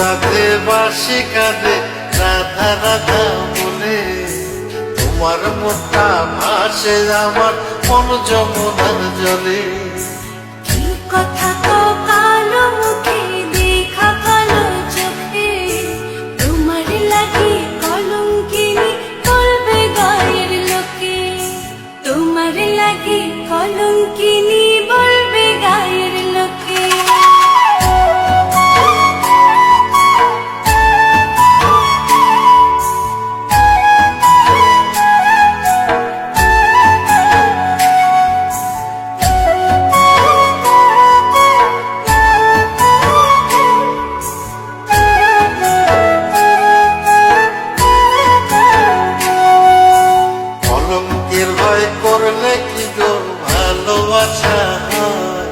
রাধে বাঁশি কাঁদে রাধা রাধা বলে, তোমার মুখটা ভাসে আমার মন যমুনার জলে। কি কথা কও কালো মুখে, দেখা কালো চোখে, তোমার লাগি কলঙ্কিনী বলবে গায়ের লোকে, তোমার লাগি কলঙ্কিনী বলবে গায়ের লোকে। কলঙ্কের ভয় করলে কি গো ভালোবাসা হয়?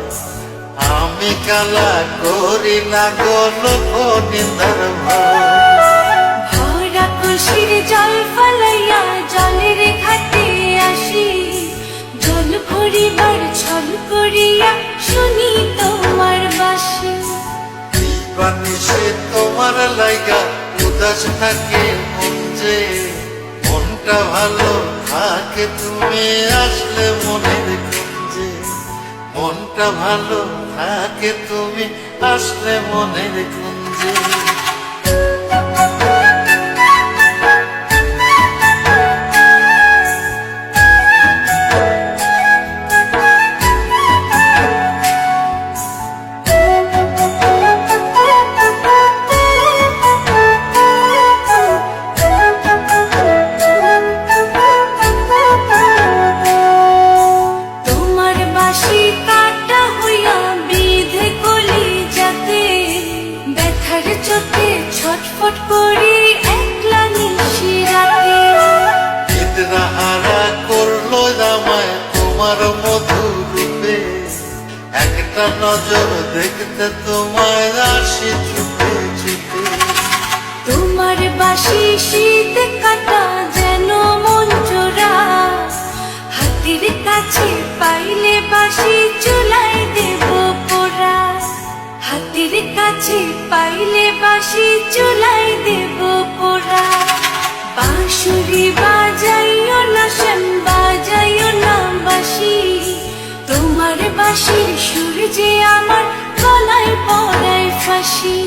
আমি কালা করি না গো লোক নিন্দার ভয়। ভরা কলসির জল ফলাইয়া জলের ঘাটে আসি, জল ভরিবার ছল করিয়া শুনি তোমার বাঁশি। বানিসে তোমার লাইগা উদাস থাকে মন যে, মনটা ভালো থাকে তুমি আসলে মনের কুঞ্জে, মনটা ভালো থাকে তুমি আসলে মনের কুঞ্জে। তোমার বাঁশি কাটা হইয়া বিধে কলি যাতে, ব্যথার চোখে ছটফট করি একলা নিশি রাতে। নিদ্রাহারা করলো আমায় তোমার মধুর রূপে, একটা নজর দেখতে তোমায় আসি ছুটে ছুটে। তোমার বাঁশি শীত কাটা যেন মন চোরা, হাতের কাছে পাইলে বাঁশি চুলাই দেব পোড়া, হাতের কাছে পাইলে বাঁশি চুলাই দেব পোড়া। বাঁশুরি বাজাইও না শ্যাম, বাজাইও না বাঁশি, তোমার বাঁশির সুর যে আমার গলায় পড়ায় ফাঁসি।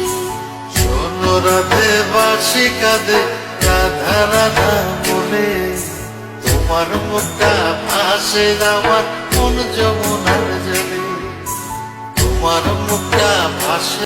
শোনো রাধে বাঁশি কাঁদে রাধা রাধা বলে, তোমার মুখটা ভাসে আমার মন যমুনার জলে, তোমার মুখটা ভাসে।